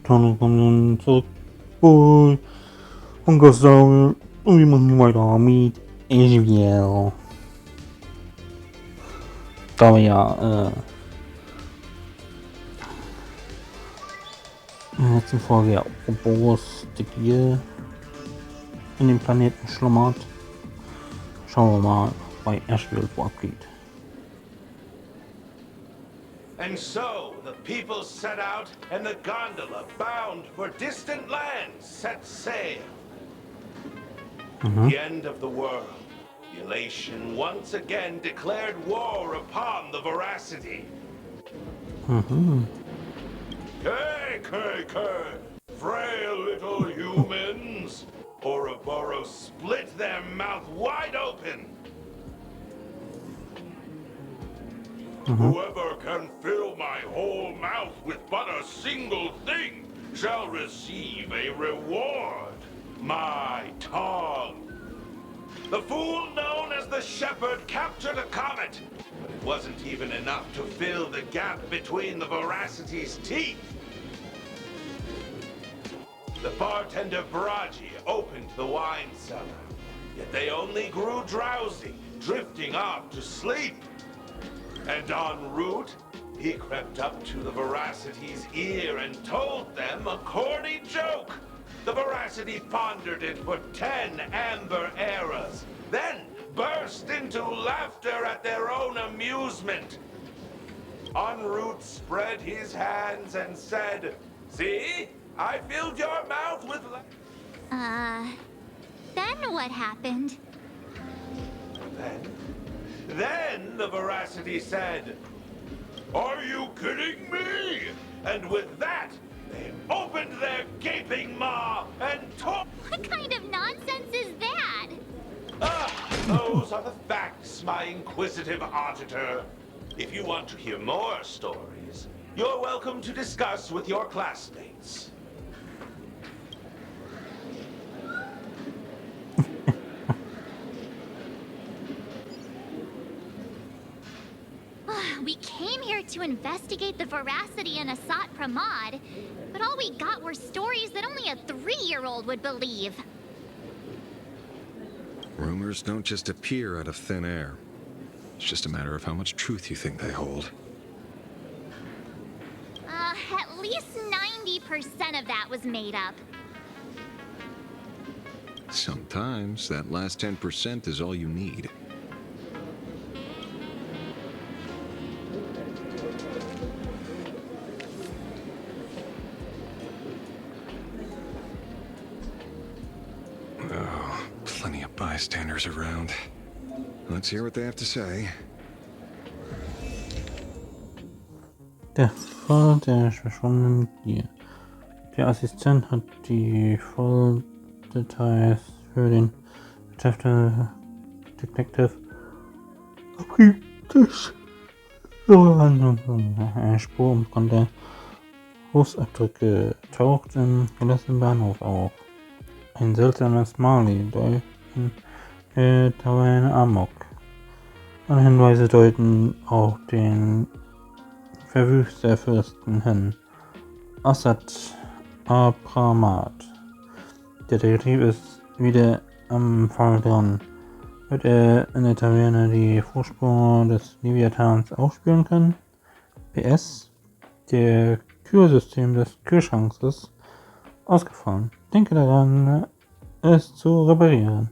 Tunnel kommt dann zurück. Oh, Honkai und wir machen weiter mit Einzelspieler. Da wir ja in der letzten Folge ja Oktober's Titel in dem Planeten schlummert. Schauen wir mal, bei Asheville abgeht. And so the people set out, and the gondola, bound for distant lands, set sail. The end of the world. The elation once again declared war upon the veracity. Frail little humans! Ouroboros split their mouth wide open. Whoever can fill my whole mouth with but a single thing shall receive a reward. My tongue. The fool known as the Shepherd captured a comet, but it wasn't even enough to fill the gap between the veracity's teeth. The bartender Baraji opened the wine cellar, yet they only grew drowsy, drifting off to sleep. And en route, he crept up to the veracity's ear and told them a corny joke. The veracity pondered it for 10 amber eras, then burst into laughter at their own amusement. En route spread his hands and said, "See? I filled your mouth with Then what happened? Then the veracity said, "Are you kidding me?" And with that, they opened their gaping maw and tore. What kind of nonsense is that? Those are the facts, my inquisitive auditor. If you want to hear more stories, you're welcome to discuss with your classmates. We came here to investigate the veracity in Asat Pramod, but all we got were stories that only a 3-year-old would believe. Rumors don't just appear out of thin air. It's just a matter of how much truth you think they hold. At least 90% of that was made up. Sometimes that last 10% is all you need. Oh, plenty of bystanders around. Let's hear what they have to say. Der Fall der verschwundenen Gier. Der Assistent hat die Volldetails für den Detektiv abgegeben. Eine Spur und konnte Fußabdrücke taucht im verlassenen Bahnhof auf. Ein seltsames Mali in der Taverne Amok. Alle Hinweise deuten auf den Verwüsterfürsten hin. Asat Pramod. Der Detektiv ist wieder am Fall dran. Wird er in der Taverne die Fußspur des Leviathans aufspüren können? PS. Der Kühlsystem des Kühlschranks ist ausgefallen. Denke daran, es zu reparieren.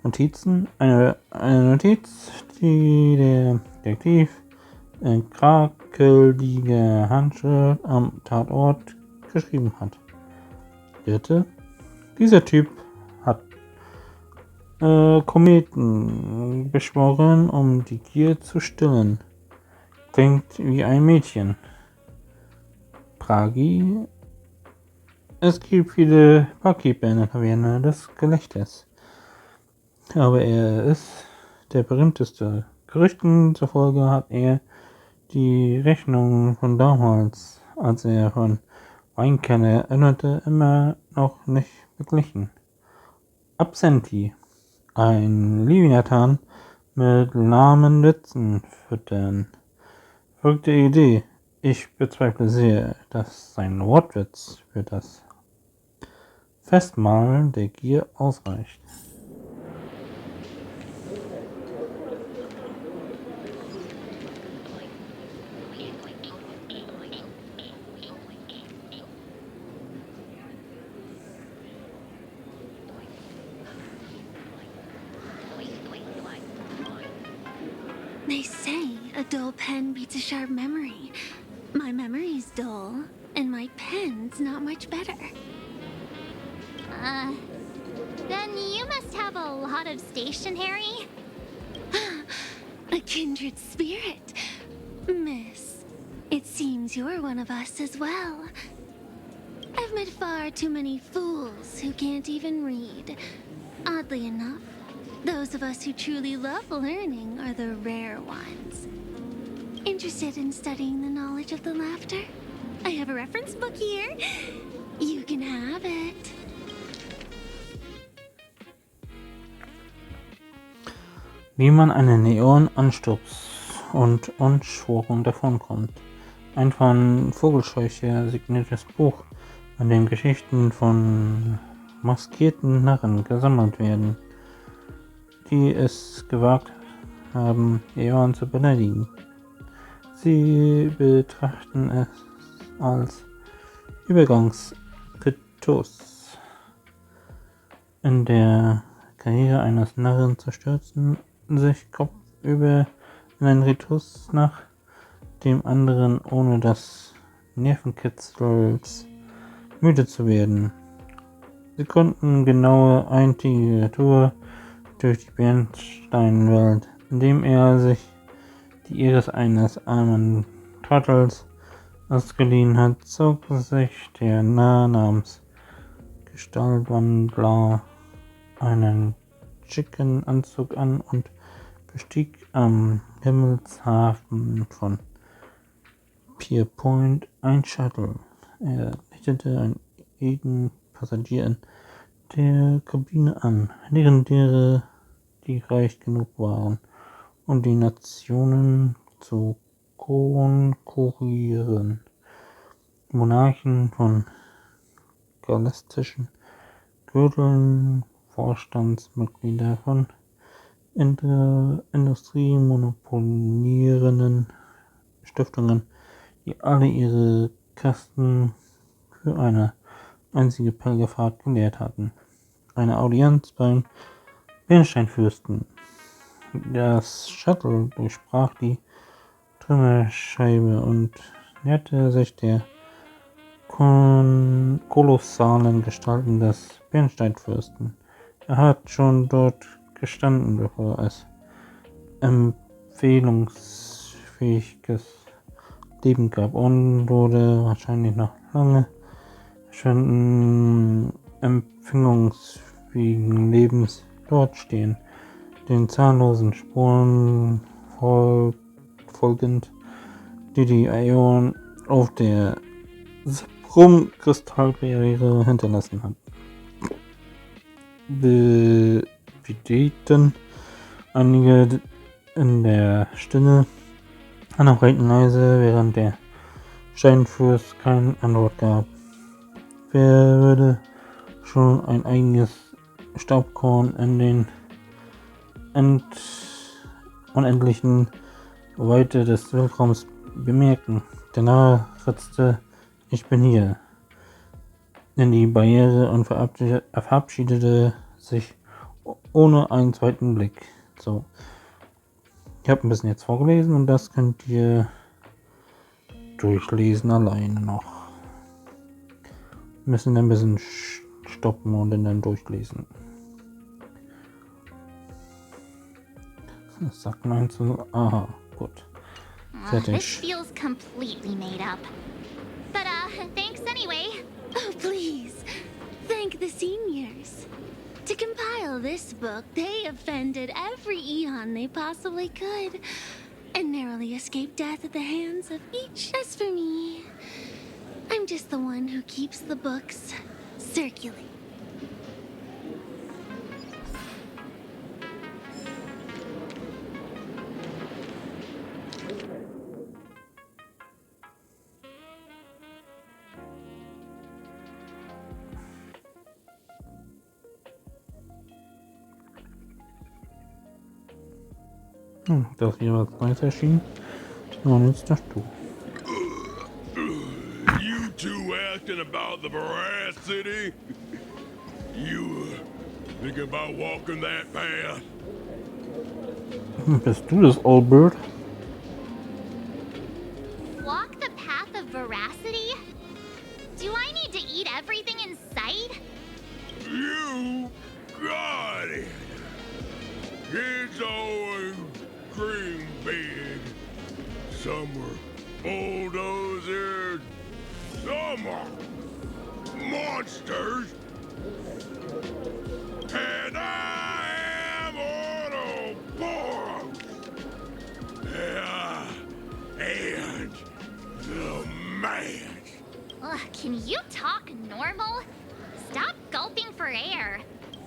Notizen. Eine Notiz, die der Detektiv in krakeliger Handschrift am Tatort geschrieben hat. Bitte. Dieser Typ hat Kometen beschworen, um die Gier zu stillen. Klingt wie ein Mädchen. Pragi. Es gibt viele Barkeeper in der Taverne des Gelächters. Aber er ist der berühmteste. Gerüchten zufolge hat er die Rechnung von damals, als er von Weinkenner erinnerte, immer noch nicht beglichen. Absenti. Ein Leviathan mit lahmen Litzen füttern. Verrückte Idee. Ich bezweifle sehr, dass sein Wortwitz für das Festmahl der Gier ausreicht. They say a dull pen beats a sharp memory. My memory's dull, and my pen's not much better. Then you must have a lot of stationery? A kindred spirit. Miss, it seems you're one of us as well. I've met far too many fools who can't even read. Oddly enough, those of us who truly love learning are the rare ones. Interested in studying the knowledge of the laughter? I have a reference book here. You can have it. Wie man einen Neon-Ansturz und Entschworung davonkommt. Ein von Vogelscheuche signiertes Buch, an dem Geschichten von maskierten Narren gesammelt werden, die es gewagt haben, Eon zu beleidigen. Sie betrachten es als Übergangsritus in der Karriere eines Narren zu stürzen, sich kopfüber in einen Ritus nach dem anderen, ohne des Nervenkitzels müde zu werden. Sie konnten genaue eintägige Tour durch die Bernsteinwelt, indem er sich die Iris eines armen Trottels ausgeliehen hat, zog sich der Narr namens Gestaltwandler einen schicken Anzug an und bestieg am Himmelshafen von Pierpoint ein Shuttle. Er richtete jeden Passagier in der Kabine an, Legendäre, die reich genug waren, um die Nationen zu konkurrieren. Monarchen von galastischen Gürteln, Vorstandsmitglieder von industriemonopolierenden Stiftungen, die alle ihre Kasten für eine einzige Pilgerfahrt geleert hatten. Eine Audienz beim Bernsteinfürsten. Das Shuttle durchbrach die Trümmerscheibe und näherte sich der kolossalen Gestalten des Bernsteinfürsten. Er hat schon dort gestanden, bevor es empfehlungsfähiges Leben gab, und wurde wahrscheinlich noch lange schon empfängungsfähigen Lebens dort stehen, den zahllosen Spuren folgend, die die Aeon auf der Kristallbarriere hinterlassen hat. Bedeuten einige in der Stille, einer breiten Leise, während der Steinfürst keine Antwort gab. Wer würde schon ein eigenes Staubkorn in den unendlichen Weite des Weltraums bemerken? Der Narr ritzte: Ich bin hier, in die Barriere und verabschiedete sich ohne einen zweiten Blick. So, ich habe ein bisschen jetzt vorgelesen und das könnt ihr durchlesen alleine noch. Wir müssen ein bisschen stoppen und dann durchlesen. Das sagt 9 zu... Aha, gut. This Fertig. feels completely made up. But, thanks anyway. Oh, please. Thank the seniors. To compile this book, they offended every Eon they possibly could, and narrowly escaped death at the hands of each. As for me, I'm just the one who keeps the books circulating. Da ist wieder was Neues erschienen. Und jetzt darfst du. You two asking about the veracity? You thinking about walking that path? Bist du das, Old Bird? Walk the path of veracity? Do I need to eat everything in sight? You got it. Kids always dream big. Some were bulldozers, some are monsters. And I am Autoboros. Yeah, and the man. Ugh, can you talk normal? Stop gulping for air.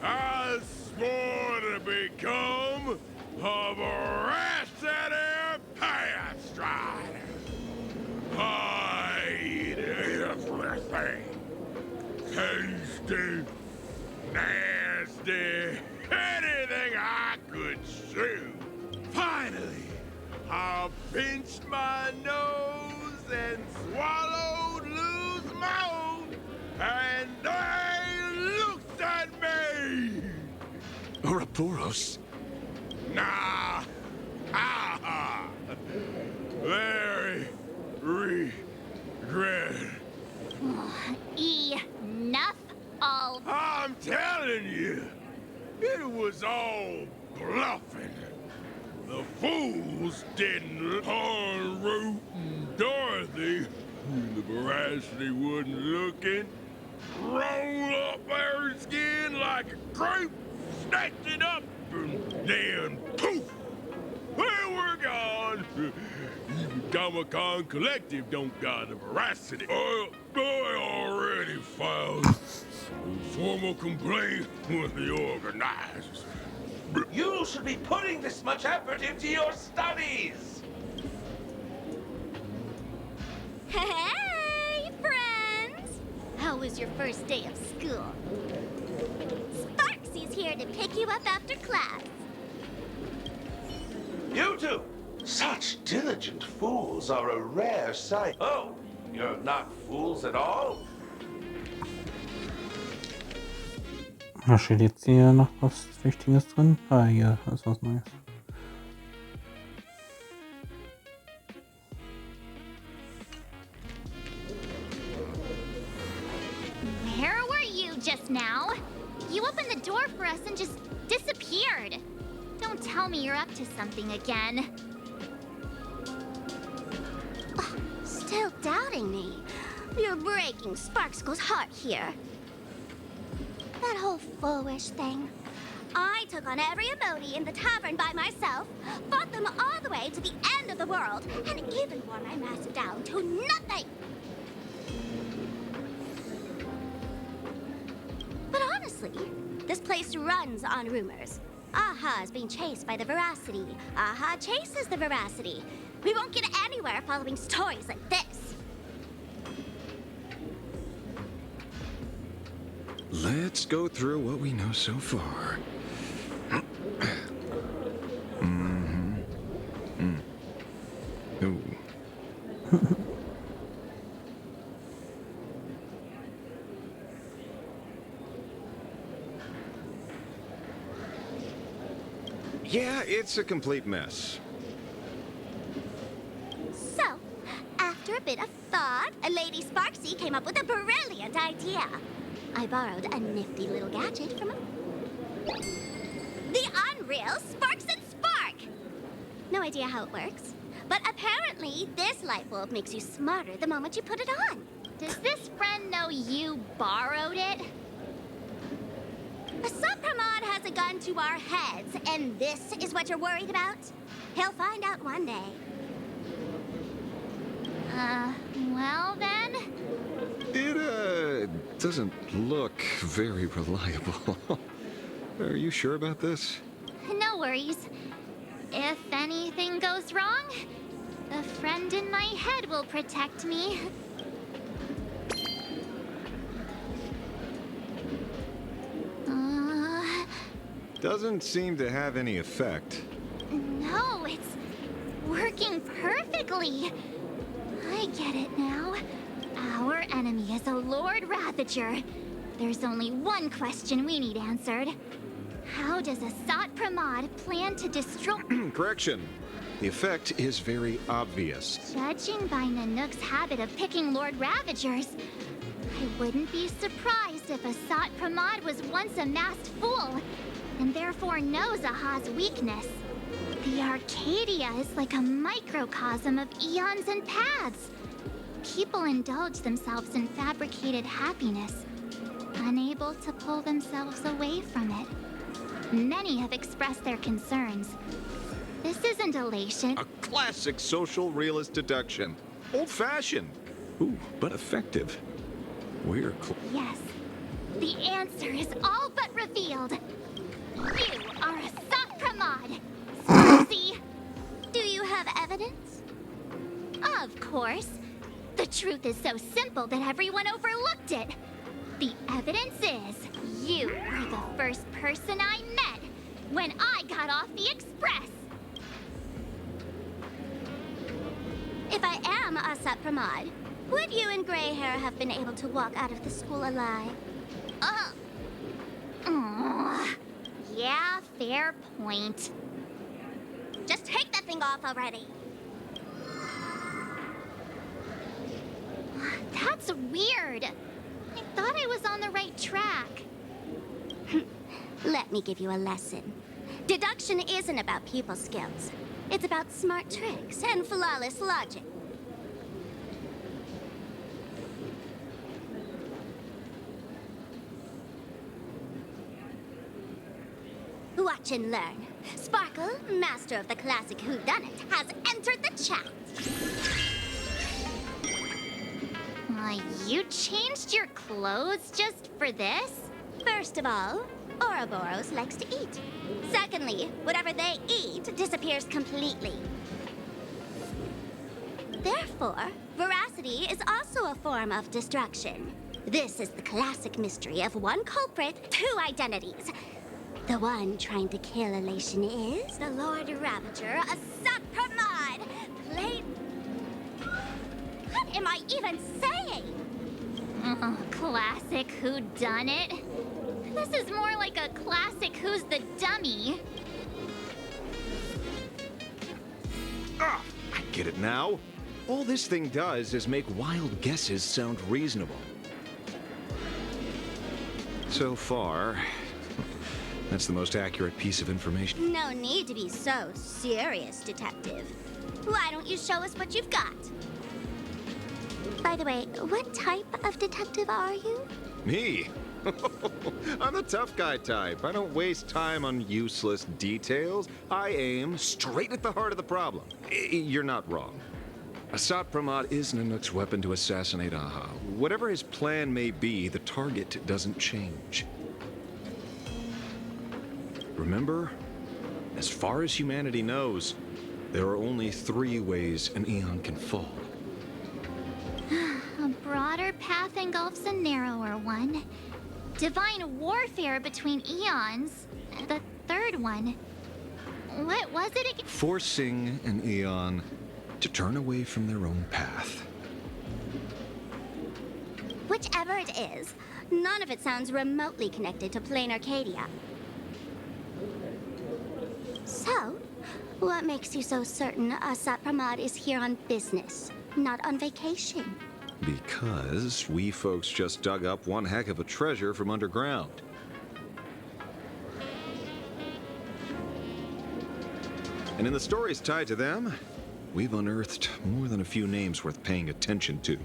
I swore to become a veracity path strider. I eat everything. Tasty, nasty, anything I could chew. Finally, I pinched my nose and swallowed loose moan, and they looked at me. Ouroboros? Nah. Ah. Very regret. Enough all. I'm telling you, it was all bluffing. The fools didn't harm Root and Dorothy. The veracity wasn't looking. Roll up their skin like a grape, snatched it up, and then poof! They were gone. Even Comic-Con Collective don't got the veracity. I already filed a formal complaint with the organizers. You should be putting this much effort into your studies! Hey, friends! How was your first day of school? Sparksy's here to pick you up after class. You two! Such diligent fools are a rare sight. Oh, you're not fools at all? Da steht jetzt hier noch was Wichtiges drin. Ah, hier ist was Neues. Where were you just now? You opened the door for us and just disappeared. Don't tell me you're up to something again. Still doubting me? You're breaking Sparkskull's heart here. That whole foolish thing. I took on every emoji in the tavern by myself, fought them all the way to the end of the world, and even wore my mask down to nothing! But honestly, this place runs on rumors. Aha is being chased by the veracity. Aha chases the veracity. We won't get anywhere following stories like this. Let's go through what we know so far. Ooh. Yeah, it's a complete mess. So, after a bit of thought, Lady Sparksy came up with a brilliant idea. I borrowed a nifty little gadget from the unreal Sparks and Spark! No idea how it works, but apparently this light bulb makes you smarter the moment you put it on. Does this friend know you borrowed it? A Supramod has a gun to our heads, and this is what you're worried about? He'll find out one day. Well then? It doesn't look very reliable. Are you sure about this? No worries. If anything goes wrong, the friend in my head will protect me. Doesn't seem to have any effect. No. Oh, it's working perfectly. I get it now. Our enemy is a Lord Ravager. There's only one question we need answered. How does Asat Pramod plan to destroy... Correction. The effect is very obvious. Judging by Nanook's habit of picking Lord Ravagers, I wouldn't be surprised if Asat Pramod was once a masked fool, and therefore knows Aha's weakness. The Arcadia is like a microcosm of eons and paths. People indulge themselves in fabricated happiness, unable to pull themselves away from it. Many have expressed their concerns. This isn't elation. A classic social realist deduction. Old-fashioned. Ooh, but effective. We're Yes. The answer is all but revealed. You are Asat Pramod. Susie! Do you have evidence? Of course. The truth is so simple that everyone overlooked it. The evidence is you were the first person I met when I got off the express. If I am Asat Pramod, would you and Grey Hair have been able to walk out of the school alive? Yeah, fair point. Just take that thing off already. That's weird. I thought I was on the right track. Let me give you a lesson. Deduction isn't about pupil skills. It's about smart tricks and flawless logic. Watch and learn. Sparkle, master of the classic whodunit, has entered the chat. You changed your clothes just for this? First of all, Ouroboros likes to eat. Secondly, whatever they eat disappears completely. Therefore, veracity is also a form of destruction. This is the classic mystery of one culprit, two identities. The one trying to kill elation is the Lord Ravager, Asat Pramod, played... What am I even saying? Classic whodunit. This is more like a classic Who's the Dummy. Ah, I get it now. All this thing does is make wild guesses sound reasonable. So far, that's the most accurate piece of information. No need to be so serious, Detective. Why don't you show us what you've got? By the way, what type of detective are you? Me? I'm the tough guy type. I don't waste time on useless details. I aim straight at the heart of the problem. You're not wrong. Asat Pramod is Nanook's weapon to assassinate Aha. Whatever his plan may be, the target doesn't change. Remember, as far as humanity knows, there are only 3 ways an Eon can fall. A broader path engulfs a narrower one. Divine warfare between eons. The third one. What was it again? Forcing an Eon to turn away from their own path. Whichever it is, none of it sounds remotely connected to plain Arcadia. So, what makes you so certain Asat Pramod is here on business, not on vacation? Because we folks just dug up one heck of a treasure from underground. And in the stories tied to them, we've unearthed more than a few names worth paying attention to.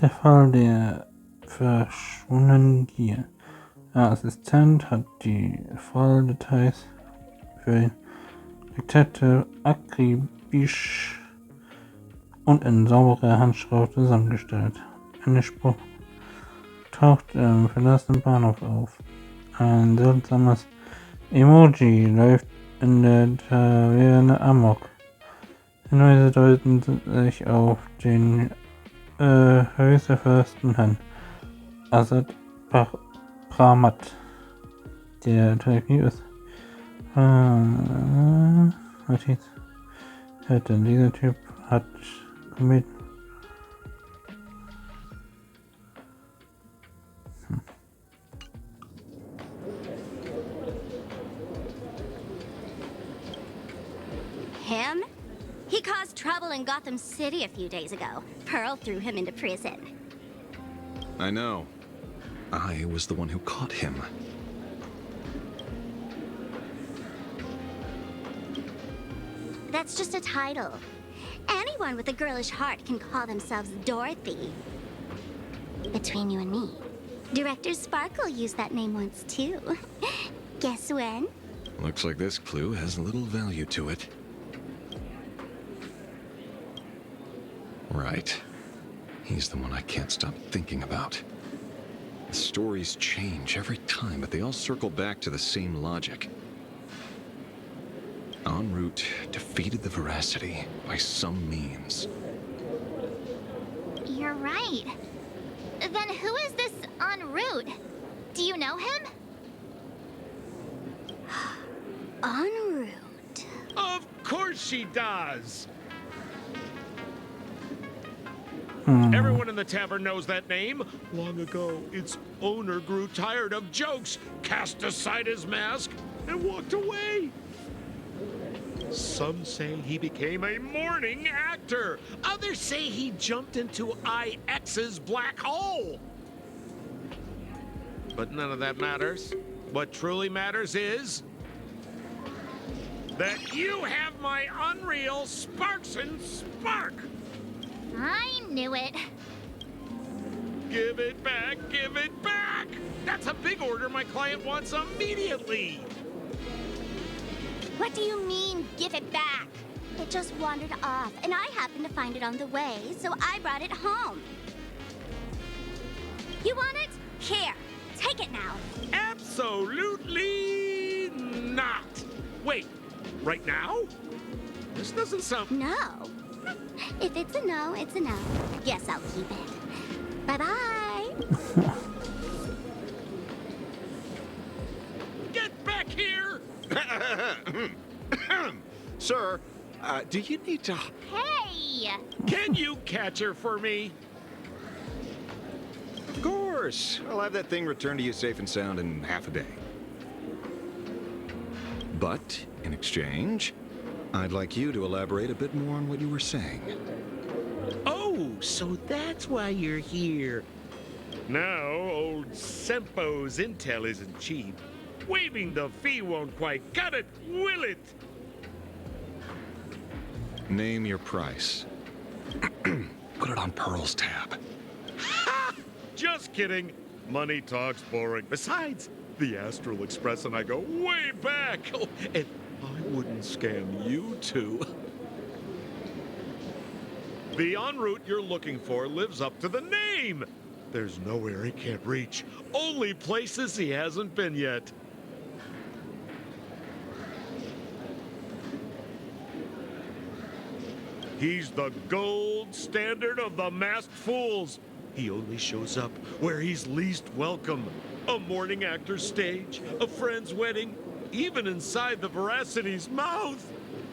Der Fall der verschwundenen Gier. Der Assistent hat die Falldetails für den Detektiv akribisch und in sauberer Handschrift zusammengestellt. Ein Spruch taucht im verlassenen Bahnhof auf. Ein seltsames Emoji läuft in der Taverne amok. Hinweise deuten sich auf den Höchstfürsten hin. Asat Ramat, der Detektiv ist. Was jetzt? Denn dieser Typ hat mit Him? He caused trouble in Gotham City a few days ago. Pearl threw him into prison. I know. I was the one who caught him. That's just a title. Anyone with a girlish heart can call themselves Dorothy. Between you and me, Director Sparkle used that name once too. Guess when? Looks like this clue has little value to it. Right. He's the one I can't stop thinking about. The stories change every time, but they all circle back to the same logic. En route defeated the Veracity by some means. You're right. Then who is this en route? Do you know him? En route. Of course she does. Everyone in the tavern knows that name. Long ago, its owner grew tired of jokes, cast aside his mask, and walked away. Some say he became a morning actor. Others say he jumped into IX's black hole. But none of that matters. What truly matters is that you have my unreal Sparks and Spark. I knew it. Give it back, give it back! That's a big order my client wants immediately. What do you mean, give it back? It just wandered off, and I happened to find it on the way, so I brought it home. You want it? Here, take it now. Absolutely not. Wait, right now? This doesn't sound... No. If it's a no, it's a no. Guess I'll keep it. Bye-bye. Get back here! Sir, do you need to... Hey! Can you catch her for me? Of course. I'll have that thing returned to you safe and sound in half a day. But, in exchange, I'd like you to elaborate a bit more on what you were saying. Oh, so that's why you're here. Now, old Sempo's intel isn't cheap. Waiving the fee won't quite cut it, will it? Name your price. Put it on Pearl's tab. Ha! Just kidding. Money talks boring. Besides, the Astral Express and I go way back. Oh, and I wouldn't scam you two. The en route you're looking for lives up to the name. There's nowhere he can't reach. Only places he hasn't been yet. He's the gold standard of the masked fools. He only shows up where he's least welcome. A morning actor's stage, a friend's wedding, even inside the Veracity's mouth.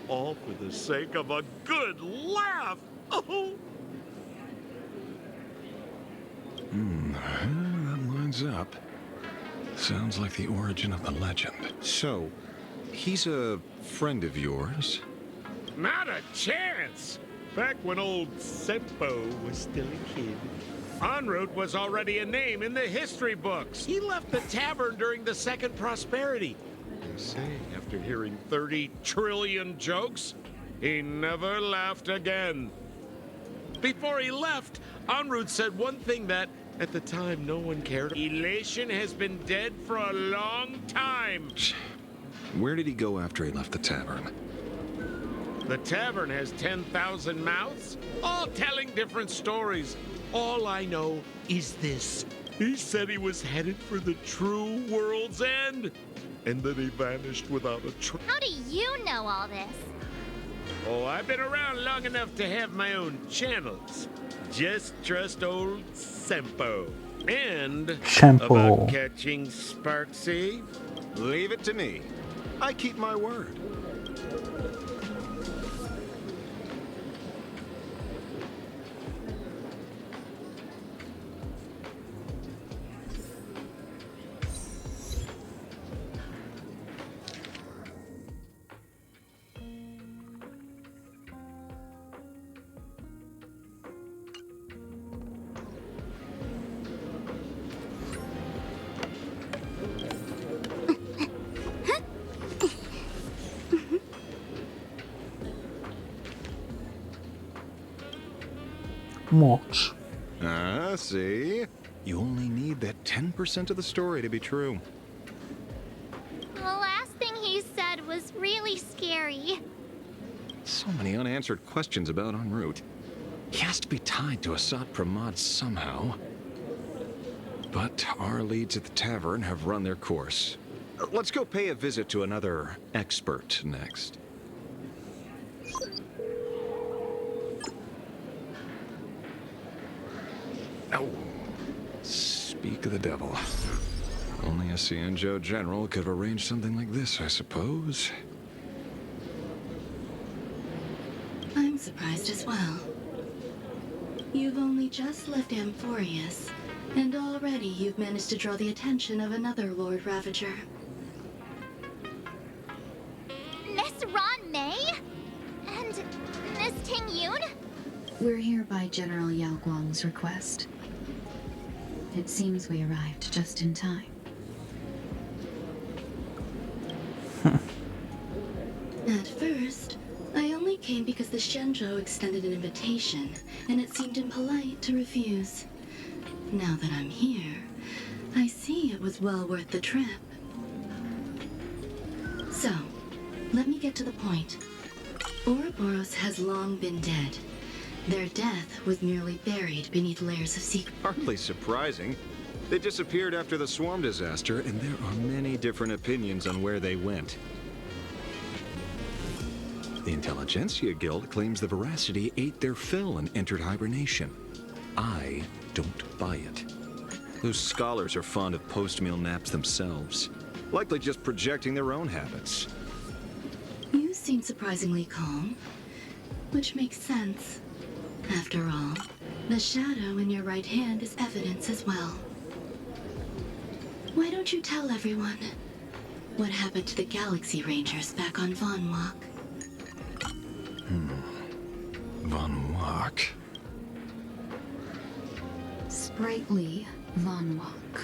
All for the sake of a good laugh. Oh. That lines up. Sounds like the origin of the legend. So, he's a friend of yours? Not a chance! Back when old Sempo was still a kid, En route was already a name in the history books. He left the tavern during the Second Prosperity. They say after hearing 30 trillion jokes, he never laughed again. Before he left, En route said one thing that, at the time, no one cared. Elation has been dead for a long time. Where did he go after he left the tavern? The tavern has 10,000 mouths, all telling different stories. All I know is this. He said he was headed for the true world's end, and then he vanished without a trace. How do you know all this? Oh, I've been around long enough to have my own channels. Just trust old Sempo. And Shampoo. about catching Sparksy? Leave it to me. I keep my word. Watch. Ah, see? You only need that 10% of the story to be true. The last thing he said was really scary. So many unanswered questions about en route. He has to be tied to Assad Pramod somehow. But our leads at the tavern have run their course. Let's go pay a visit to another expert next. Oh, speak of the devil. Only a Cienjo general could have arranged something like this, I suppose. I'm surprised as well. You've only just left Amphorius, and already you've managed to draw the attention of another Lord Ravager. Miss Ron May? And Miss Ting Yoon? We're here by General Yao Guang's request. It seems we arrived just in time. At first, I only came because the Shenzhou extended an invitation, and it seemed impolite to refuse. Now that I'm here, I see it was well worth the trip. So, let me get to the point. Ouroboros has long been dead. Their death was merely buried beneath layers of secret. Hardly surprising. They disappeared after the swarm disaster, and there are many different opinions on where they went. The Intelligentsia Guild claims the Veracity ate their fill and entered hibernation. I don't buy it. Those scholars are fond of post-meal naps themselves, likely just projecting their own habits. You seem surprisingly calm, which makes sense. After all, the shadow in your right hand is evidence as well. Why don't you tell everyone what happened to the Galaxy Rangers back on Von Walk? Von Walk. Sprightly Von Walk.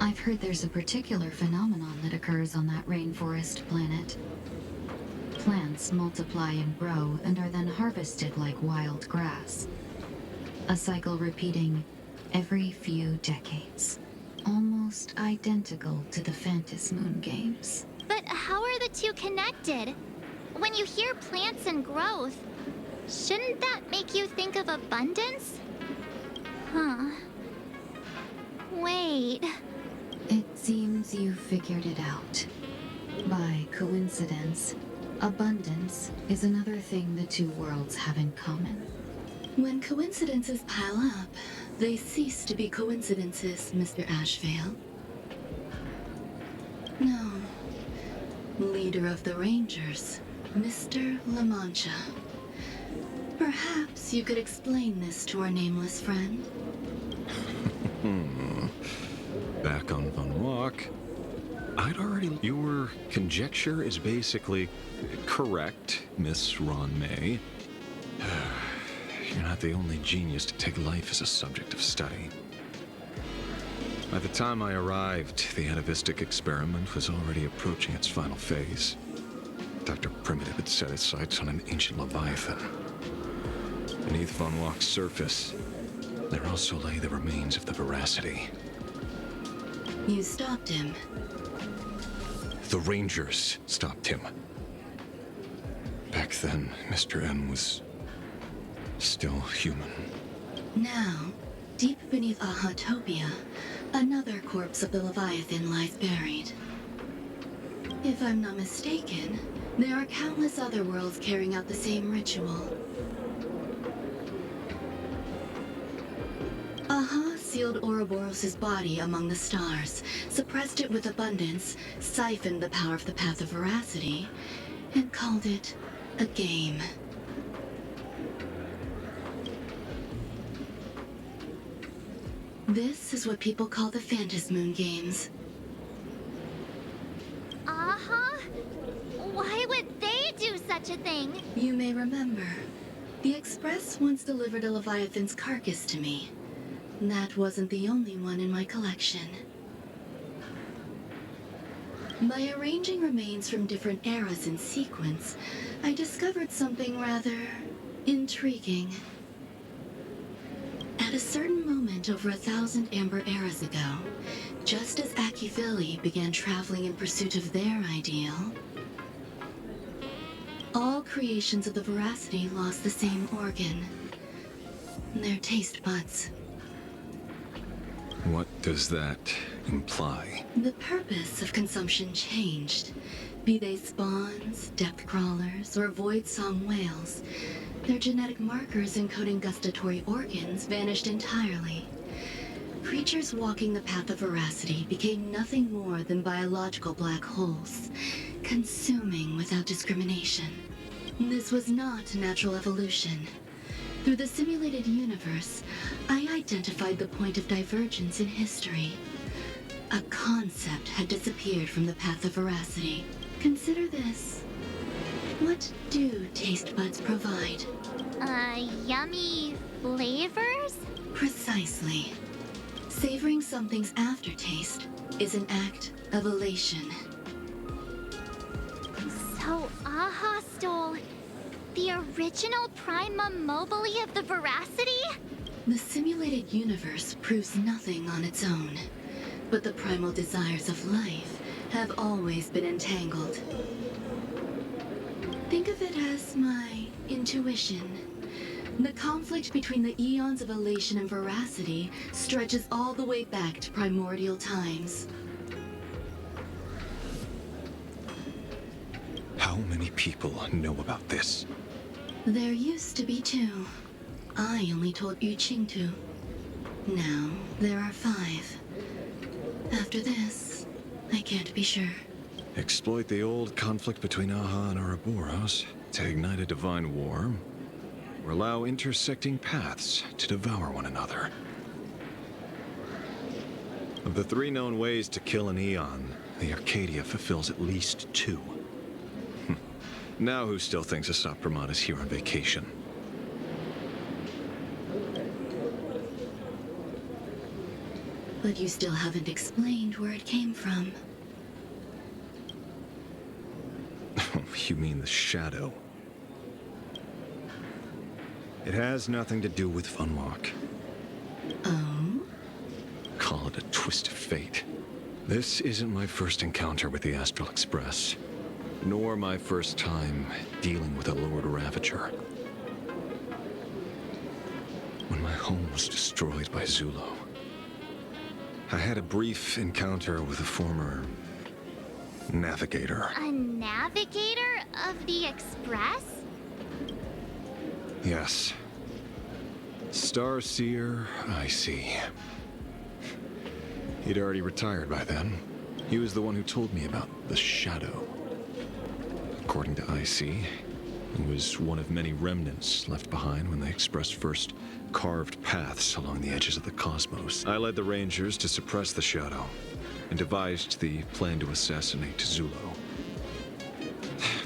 I've heard there's a particular phenomenon that occurs on that rainforest planet. Plants multiply and grow and are then harvested like wild grass. A cycle repeating every few decades. Almost identical to the Phantas Moon games. But how are the two connected? When you hear plants and growth, shouldn't that make you think of abundance? Huh. Wait. It seems you figured it out. By coincidence, abundance is another thing the two worlds have in common. When coincidences pile up, they cease to be coincidences, Mr. Ashvale. No. Leader of the Rangers, Mr. La Mancha. Perhaps you could explain this to our nameless friend. Back on Von Walk. Your conjecture is basically correct, Miss Ron May. You're not the only genius to take life as a subject of study. By the time I arrived, the atavistic experiment was already approaching its final phase. Dr. Primitive had set his sights on an ancient leviathan. Beneath Von Walk's surface, there also lay the remains of the Veracity. You stopped him. The Rangers stopped him. Back then, Mr. M was still human. Now, deep beneath Ahatopia, another corpse of the Leviathan lies buried. If I'm not mistaken, there are countless other worlds carrying out the same ritual. Aha sealed Ouroboros' body among the stars, suppressed it with abundance, siphoned the power of the Path of Veracity, and called it a game. This is what people call the Phantasmoon Games. Uh-huh. Why would they do such a thing? You may remember, the Express once delivered a Leviathan's carcass to me. That wasn't the only one in my collection. By arranging remains from different eras in sequence, I discovered something rather intriguing. At a certain moment over 1,000 Amber eras ago, just as Akivili began traveling in pursuit of their ideal, all creations of the Veracity lost the same organ, their taste buds. What does that imply? The purpose of consumption changed. Be they spawns, depth crawlers, or void song whales, their genetic markers encoding gustatory organs vanished entirely. Creatures walking the path of veracity became nothing more than biological black holes, consuming without discrimination. This was not natural evolution. Through the simulated universe, I identified the point of divergence in history. A concept had disappeared from the path of veracity. Consider this. What do taste buds provide? Yummy flavors? Precisely. Savoring something's aftertaste is an act of elation. So Aha stole the original primum mobile of the veracity? The simulated universe proves nothing on its own, but the primal desires of life have always been entangled. Think of it as my intuition. The conflict between the eons of elation and veracity stretches all the way back to primordial times. How many people know about this? There used to be 2. I only told Yu Qingtu. Now, there are 5. After this, I can't be sure. Exploit the old conflict between Aha and Ouroboros to ignite a divine war, or allow intersecting paths to devour one another. Of the 3 known ways to kill an Eon, the Arcadia fulfills at least 2. Now who still thinks Asat Pramod is here on vacation? But you still haven't explained where it came from. You mean the shadow? It has nothing to do with Funwalk. Oh? Call it a twist of fate. This isn't my first encounter with the Astral Express, nor my first time dealing with a Lord Ravager. When my home was destroyed by Zulo, I had a brief encounter with a former navigator. A navigator of the Express? Yes. Starseer, I see. He'd already retired by then. He was the one who told me about the shadow. According to IC, he was one of many remnants left behind when the Express first carved paths along the edges of the cosmos. I led the Rangers to suppress the shadow and devised the plan to assassinate Zulo.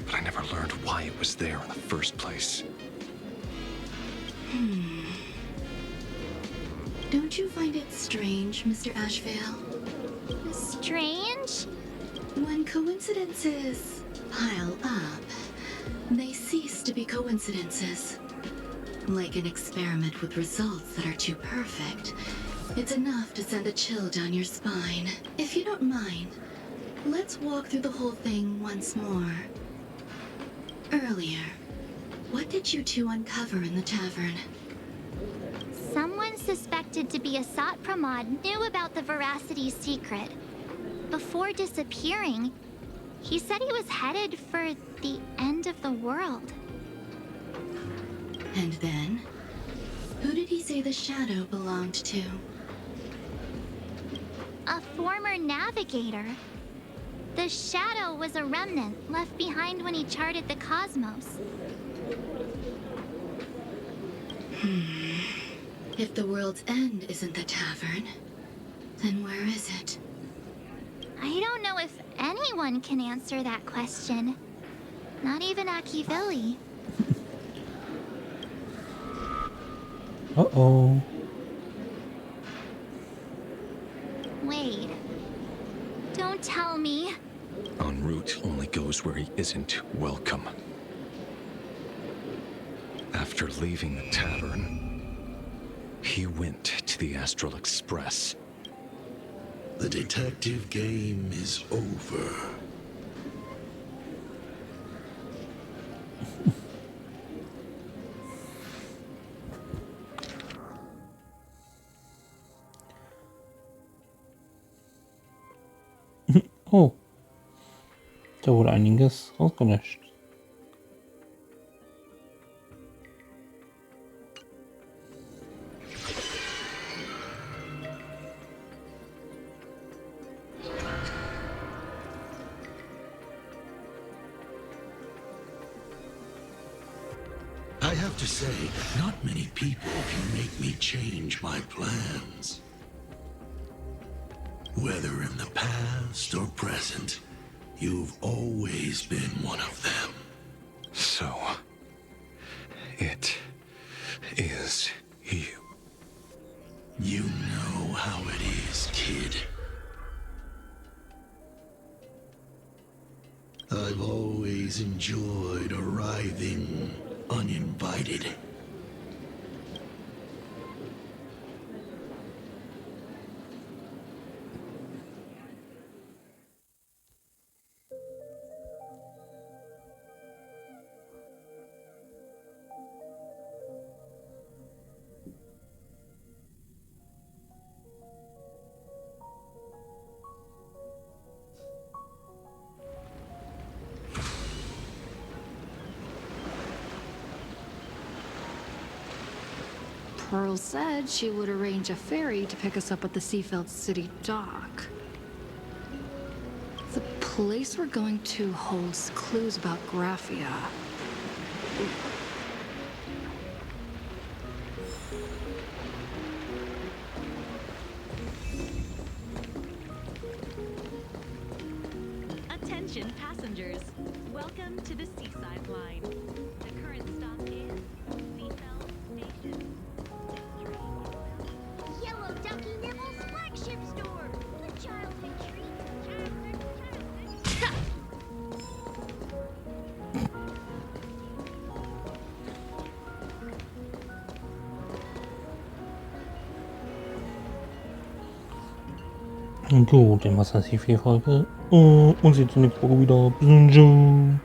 But I never learned why it was there in the first place. Don't you find it strange, Mr. Ashvale? Strange? When coincidences pile up, they cease to be coincidences. Like an experiment with results that are too perfect, it's enough to send a chill down your spine. If you don't mind, let's walk through the whole thing once more. Earlier, what did you 2 uncover in the tavern? Someone suspected to be Asat Pramod knew about the Veracity's secret. Before disappearing, he said he was headed for the end of the world. And then? Who did he say the shadow belonged to? A former navigator. The shadow was a remnant left behind when he charted the cosmos. If the world's end isn't the tavern, then where is it? I don't know if anyone can answer that question. Not even Akivilli. Uh-oh. Wait. Don't tell me. En route only goes where he isn't welcome. After leaving the tavern, he went to the Astral Express. The detective game is over. Oh. Da wurde einiges rausgelöscht. I have to say, not many people can make me change my plans. Whether in the past or present, you've always been one of them. So, it is you. You know how it is, kid. I've always enjoyed arriving uninvited. Pearl said she would arrange a ferry to pick us up at the Seafeld City dock. The place we're going to holds clues about Graphia. Attention passengers. Welcome to the Seaside Line. The current stop is Seafeld Station. Yellow Ducky Nibble's flagship store. The childhood treat. Gut, dann war's das hier für die Folge. Und sieht zur nächsten Woche wieder. Bis dann.